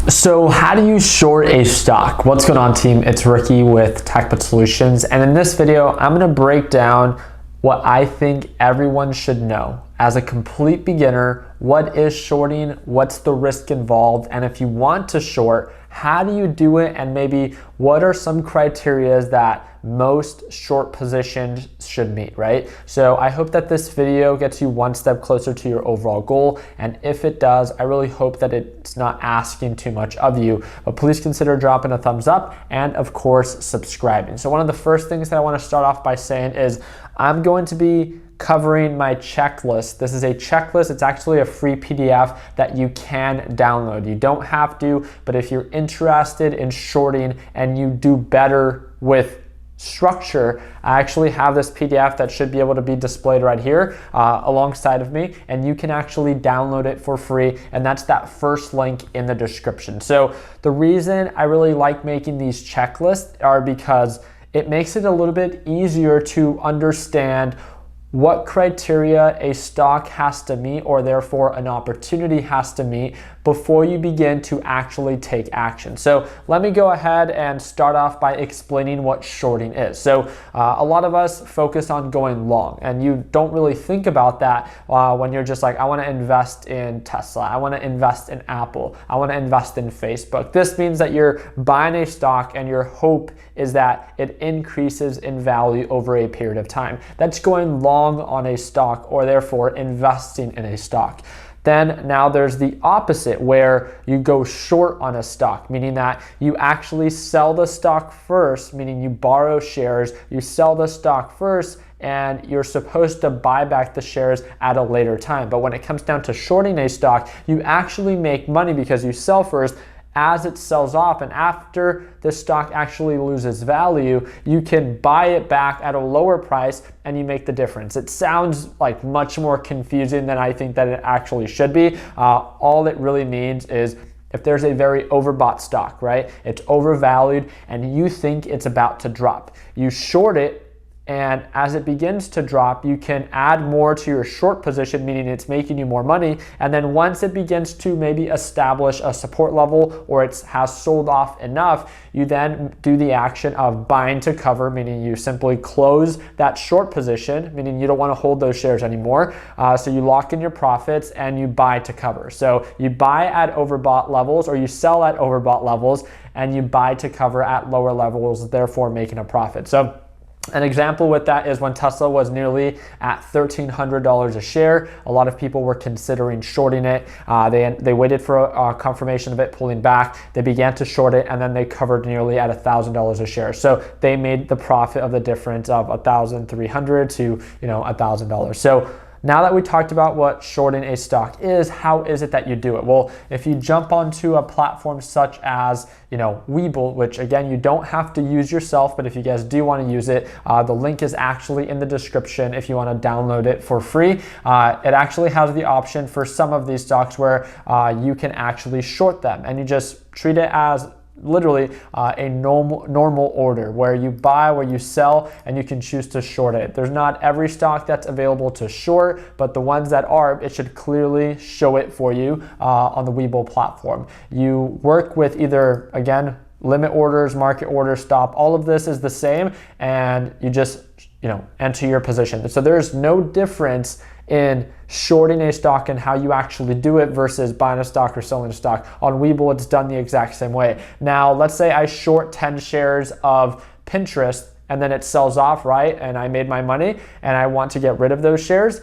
So how do you short a stock? What's going on, team? It's Ricky with TechBit Solutions, and in this video I'm going to break down what I think everyone should know. As a complete beginner, what is shorting, what's the risk involved, and if you want to short, how do you do it, and maybe what are some criteria that most short positions should meet, right? So I hope that this video gets you one step closer to your overall goal, and if it does, I really hope that it's not asking too much of you, but please consider dropping a thumbs up and of course subscribing. So one of the first things that I want to start off by saying is I'm going to be covering my checklist. This is a checklist. It's actually a free PDF that you can download. You don't have to, but if you're interested in shorting and you do better with structure, I actually have this PDF that should be able to be displayed right here alongside of me, and you can actually download it for free, and that's that first link in the description. So the reason I really like making these checklists are because it makes it a little bit easier to understand what criteria a stock has to meet, or therefore an opportunity has to meet, before you begin to actually take action. So let me go ahead and start off by explaining what shorting is. So a lot of us focus on going long, and you don't really think about that when you're just like, I want to invest in Tesla, I want to invest in Apple, I want to invest in Facebook. This means that you're buying a stock and your hope is that it increases in value over a period of time. That's going long on a stock, or therefore investing in a stock. Then now there's the opposite, where you go short on a stock, meaning that you actually sell the stock first, meaning you borrow shares, you sell the stock first, and you're supposed to buy back the shares at a later time. But when it comes down to shorting a stock, you actually make money because you sell first. As it sells off and after the stock actually loses value, you can buy it back at a lower price and you make the difference. It sounds like much more confusing than I think that it actually should be. All it really means is if there's a very overbought stock, right? It's overvalued and you think it's about to drop. You short it, and as it begins to drop, you can add more to your short position, meaning it's making you more money. And then once it begins to maybe establish a support level, or it has sold off enough, you then do the action of buying to cover, meaning you simply close that short position, meaning you don't want to hold those shares anymore. So you lock in your profits and you buy to cover. So you buy at overbought levels, or you sell at overbought levels, and you buy to cover at lower levels, therefore making a profit. So an example with that is when Tesla was nearly at $1,300 a share. A lot of people were considering shorting it. They waited for a confirmation of it pulling back. They began to short it, and then they covered nearly at $1,000 a share. So they made the profit of the difference of $1,300 to $1,000. So now that we talked about what shorting a stock is, how is it that you do it? Well, if you jump onto a platform such as Webull, which again, you don't have to use yourself, but if you guys do want to use it, the link is actually in the description if you want to download it for free. It actually has the option for some of these stocks where you can actually short them, and you just treat it as literally a normal order where you buy, where you sell, and you can choose to short it. There's not every stock that's available to short, but the ones that are, it should clearly show it for you on the Webull platform. You work with either, again, limit orders, market orders, stop. All of this is the same, and you just enter your position. So there's no difference in shorting a stock and how you actually do it versus buying a stock or selling a stock. On Webull, it's done the exact same way. Now, let's say I short 10 shares of Pinterest and then it sells off, right? And I made my money and I want to get rid of those shares.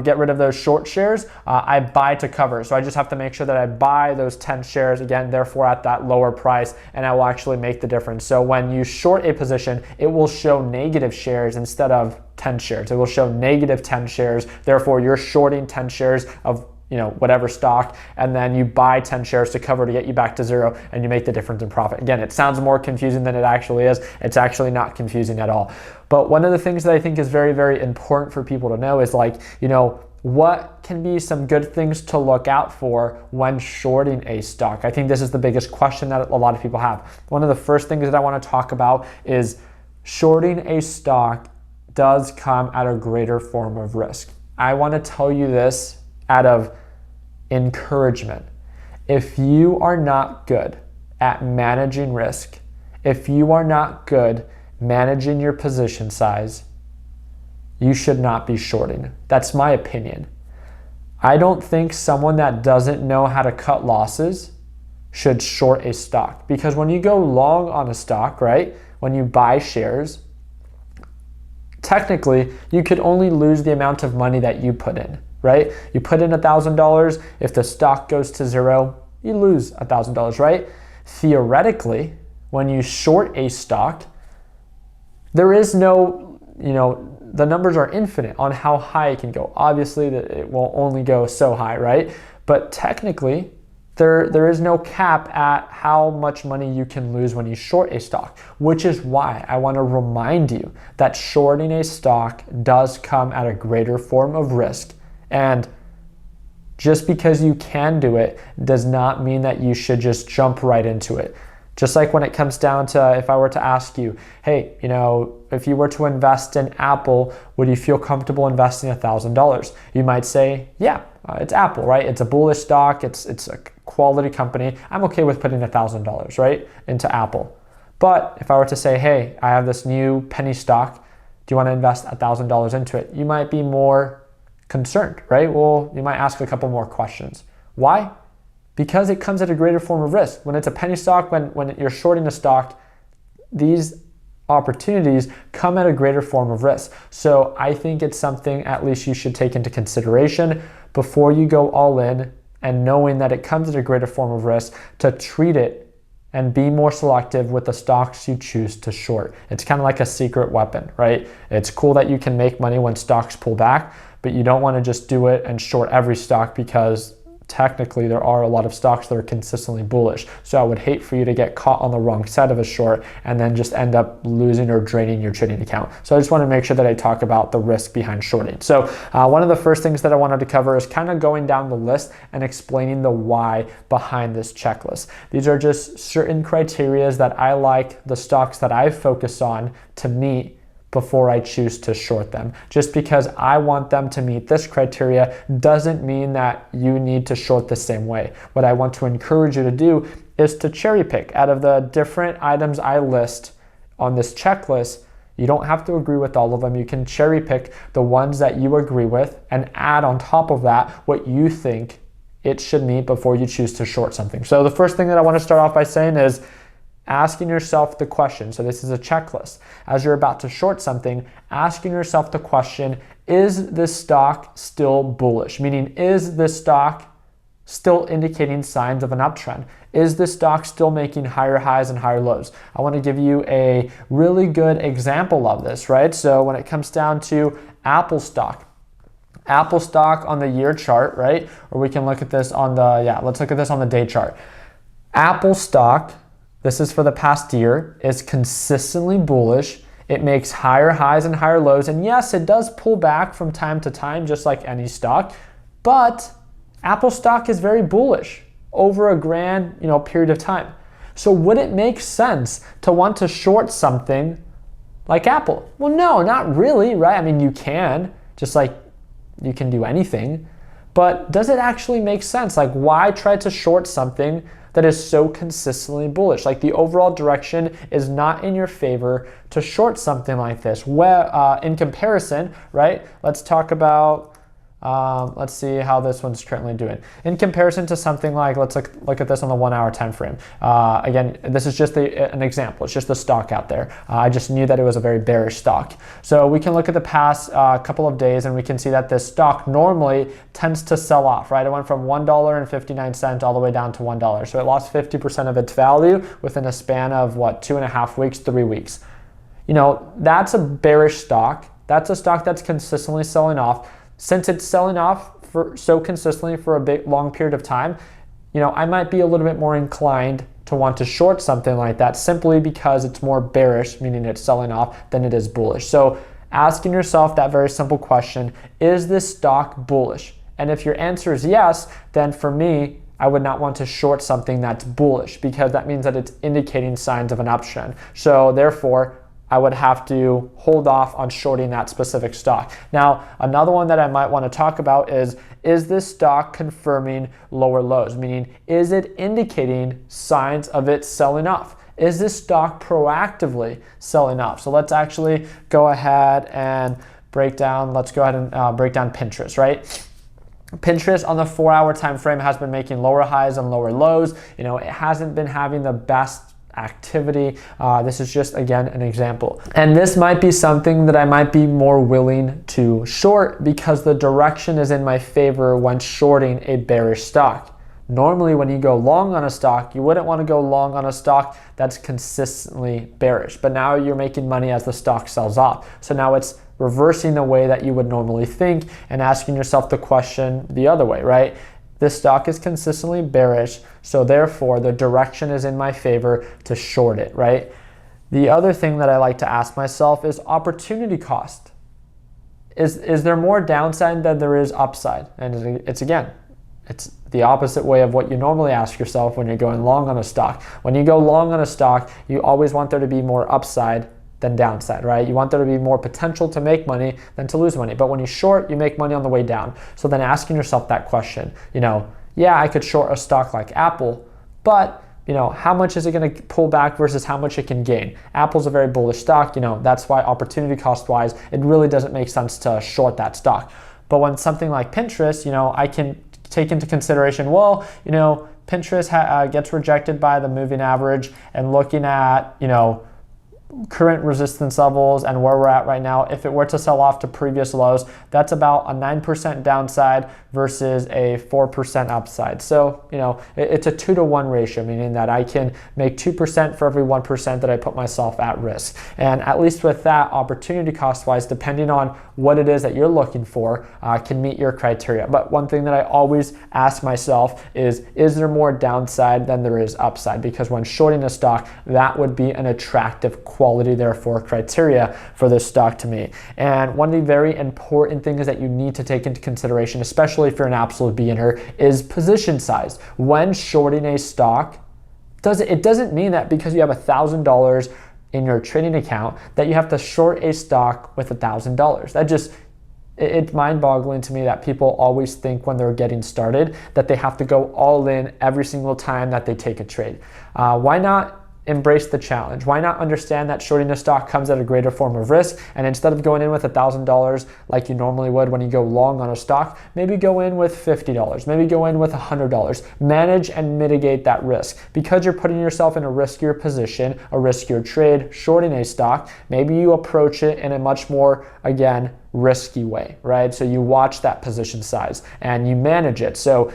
Get rid of those short shares, I buy to cover. So I just have to make sure that I buy those 10 shares again, therefore at that lower price, and I will actually make the difference. So when you short a position, it will show negative shares instead of 10 shares. It will show negative 10 shares. Therefore, you're shorting 10 shares of whatever stock, and then you buy 10 shares to cover to get you back to zero, and you make the difference in profit. Again, it sounds more confusing than it actually is. It's actually not confusing at all. But one of the things that I think is very, very important for people to know is what can be some good things to look out for when shorting a stock? I think this is the biggest question that a lot of people have. One of the first things that I want to talk about is shorting a stock does come at a greater form of risk. I want to tell you this out of encouragement. If you are not good at managing risk, if you are not good managing your position size, you should not be shorting. That's my opinion. I don't think someone that doesn't know how to cut losses should short a stock, because when you go long on a stock, right, when you buy shares, technically you could only lose the amount of money that you put in, right? You put in $1,000, if the stock goes to zero, you lose $1,000, right? Theoretically, when you short a stock, there is no, the numbers are infinite on how high it can go. Obviously, it will only go so high, right? But technically, there is no cap at how much money you can lose when you short a stock, which is why I want to remind you that shorting a stock does come at a greater form of risk. And just because you can do it does not mean that you should just jump right into it. Just like when it comes down to, if I were to ask you, hey, if you were to invest in Apple, would you feel comfortable investing $1,000? You might say, yeah, it's Apple, right? It's a bullish stock. It's a quality company. I'm okay with putting $1,000, right, into Apple. But if I were to say, hey, I have this new penny stock, do you want to invest $1,000 into it? You might be more concerned, right? Well, you might ask a couple more questions. Why? Because it comes at a greater form of risk. When it's a penny stock, when you're shorting a stock, these opportunities come at a greater form of risk. So I think it's something at least you should take into consideration before you go all in, and knowing that it comes at a greater form of risk, to treat it and be more selective with the stocks you choose to short. It's kind of like a secret weapon, right? It's cool that you can make money when stocks pull back, but you don't want to just do it and short every stock, because technically there are a lot of stocks that are consistently bullish. So I would hate for you to get caught on the wrong side of a short and then just end up losing or draining your trading account. So I just want to make sure that I talk about the risk behind shorting. So one of the first things that I wanted to cover is kind of going down the list and explaining the why behind this checklist. These are just certain criteria that I like the stocks that I focus on to meet before I choose to short them. Just because I want them to meet this criteria doesn't mean that you need to short the same way. What I want to encourage you to do is to cherry pick out of the different items I list on this checklist. You don't have to agree with all of them. You can cherry pick the ones that you agree with and add on top of that what you think it should meet before you choose to short something. So the first thing that I want to start off by saying is asking yourself the question. So this is a checklist. As you're about to short something, asking yourself the question, is this stock still bullish? Meaning, is this stock still indicating signs of an uptrend? Is this stock still making higher highs and higher lows? I want to give you a really good example of this, right? So when it comes down to Apple stock on the year chart, right? Or we can look at this on let's look at this on the day chart. Apple stock, this is for the past year, is consistently bullish. It makes higher highs and higher lows. And yes, it does pull back from time to time, just like any stock, but Apple stock is very bullish over a grand, period of time. So would it make sense to want to short something like Apple? Well, no, not really, right? I mean, you can, just like you can do anything, but does it actually make sense? Like, why try to short something that is so consistently bullish? Like, the overall direction is not in your favor to short something like this. Well, in comparison, right? Let's talk about, let's see how this one's currently doing. In comparison to something like, let's look at this on the 1 hour time frame. Again, this is just an example. It's just the stock out there. I just knew that it was a very bearish stock. So we can look at the past couple of days, and we can see that this stock normally tends to sell off, right? It went from $1.59 all the way down to $1. So it lost 50% of its value within a span of 2.5 weeks, 3 weeks. That's a bearish stock. That's a stock that's consistently selling off. Since it's selling off so consistently for a big long period of time, I might be a little bit more inclined to want to short something like that, simply because it's more bearish, meaning it's selling off, than it is bullish. So asking yourself that very simple question, is this stock bullish? And if your answer is yes, then for me, I would not want to short something that's bullish, because that means that it's indicating signs of an uptrend. So therefore, I would have to hold off on shorting that specific stock. Now, another one that I might want to talk about is this stock confirming lower lows? Meaning, is it indicating signs of it selling off? Is this stock proactively selling off? So let's actually go ahead and break down Pinterest, right? Pinterest on the 4-hour time frame has been making lower highs and lower lows. It hasn't been having the best activity. This is just, again, an example. And this might be something that I might be more willing to short because the direction is in my favor when shorting a bearish stock. Normally, when you go long on a stock, you wouldn't want to go long on a stock that's consistently bearish. But now you're making money as the stock sells off. So now it's reversing the way that you would normally think and asking yourself the question the other way, right? This stock is consistently bearish, so therefore the direction is in my favor to short it, right? The other thing that I like to ask myself is opportunity cost. Is there more downside than there is upside? And it's the opposite way of what you normally ask yourself when you're going long on a stock. When you go long on a stock, you always want there to be more upside than downside, right? You want there to be more potential to make money than to lose money. But when you short, you make money on the way down. So then asking yourself that question, yeah, I could short a stock like Apple, but how much is it going to pull back versus how much it can gain? Apple's a very bullish stock. That's why opportunity cost wise, it really doesn't make sense to short that stock. But when something like Pinterest, I can take into consideration, well, Pinterest gets rejected by the moving average, and looking at, current resistance levels and where we're at right now, if it were to sell off to previous lows, that's about a 9% downside versus a 4% upside. So, it's a 2-to-1 ratio, meaning that I can make 2% for every 1% that I put myself at risk. And at least with that, opportunity cost wise, depending on what it is that you're looking for, can meet your criteria. But one thing that I always ask myself is there more downside than there is upside? Because when shorting a stock, that would be an attractive quality, therefore criteria for this stock to me. And one of the very important things that you need to take into consideration, especially if you're an absolute beginner, is position size. When shorting a stock, it doesn't mean that because you have $1,000 in your trading account that you have to short a stock with $1,000. It's mind-boggling to me that people always think when they're getting started that they have to go all in every single time that they take a trade. Why not embrace the challenge? Why not understand that shorting a stock comes at a greater form of risk, and instead of going in with $1,000 like you normally would when you go long on a stock, maybe go in with $50, maybe go in with $100. Manage and mitigate that risk. Because you're putting yourself in a riskier position, a riskier trade, shorting a stock, maybe you approach it in a much more, again, risky way, right? So you watch that position size and you manage it. So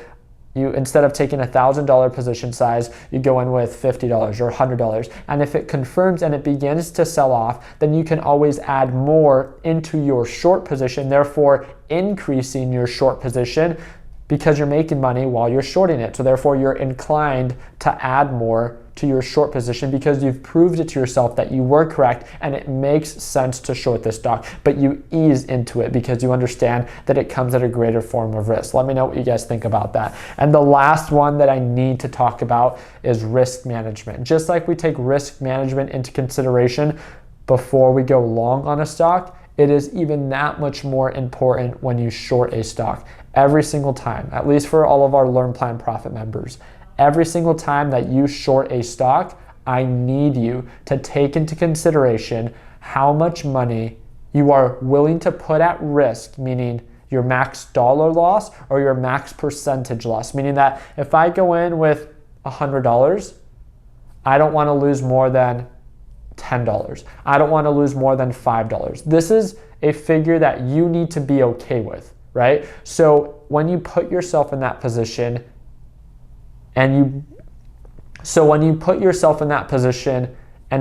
you, instead of taking $1,000 position size, you go in with $50 or $100. And if it confirms and it begins to sell off, then you can always add more into your short position, therefore increasing your short position because you're making money while you're shorting it. So therefore you're inclined to add more to your short position because you've proved it to yourself that you were correct and it makes sense to short this stock, but you ease into it because you understand that it comes at a greater form of risk. Let me know what you guys think about that. And the last one that I need to talk about is risk management. Just like we take risk management into consideration before we go long on a stock, it is even that much more important when you short a stock. Every single time, at least for all of our Learn Plan Profit members, every single time that you short a stock, I need you to take into consideration how much money you are willing to put at risk, meaning your max dollar loss or your max percentage loss, meaning that if I go in with $100, I don't want to lose more than $10. I don't want to lose more than $5. This is a figure that you need to be okay with, right? So when you put yourself in that position, and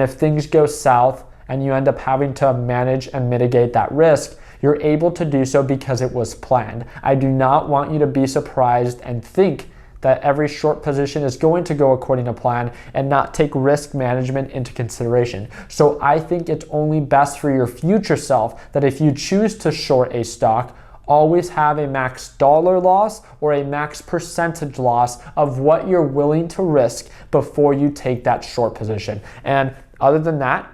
if things go south and you end up having to manage and mitigate that risk, you're able to do so because it was planned. I do not want you to be surprised and think that every short position is going to go according to plan and not take risk management into consideration. So I think it's only best for your future self that if you choose to short a stock, always have a max dollar loss or a max percentage loss of what you're willing to risk before you take that short position. And other than that,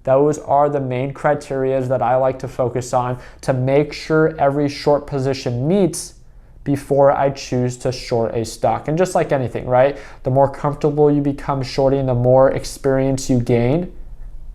Those are the main criteria that I like to focus on to make sure every short position meets before I choose to short a stock. And just like anything, right? The more comfortable you become shorting, the more experience you gain,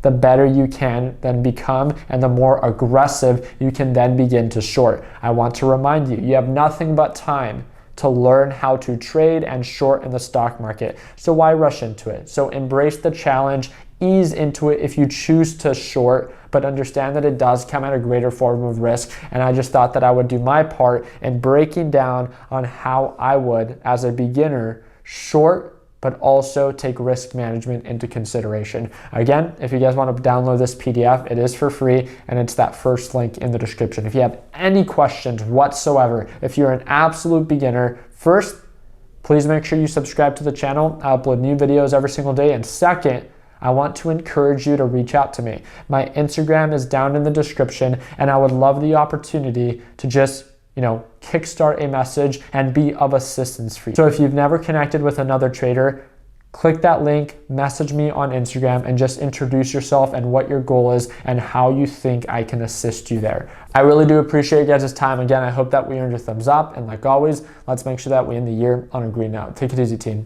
the better you can then become, and the more aggressive you can then begin to short. I want to remind you, you have nothing but time to learn how to trade and short in the stock market. So why rush into it? So embrace the challenge, ease into it if you choose to short, but understand that it does come at a greater form of risk. And I just thought that I would do my part in breaking down on how I would, as a beginner, short but also take risk management into consideration. Again, if you guys want to download this PDF, it is for free, and it's that first link in the description. If you have any questions whatsoever, if you're an absolute beginner, first, please make sure you subscribe to the channel. I upload new videos every single day. And second, I want to encourage you to reach out to me. My Instagram is down in the description, and I would love the opportunity to just kickstart a message and be of assistance for you. So if you've never connected with another trader, click that link, message me on Instagram, and just introduce yourself and what your goal is and how you think I can assist you there. I really do appreciate you guys' time. Again, I hope that we earned your thumbs up. And like always, let's make sure that we end the year on a green note. Take it easy, team.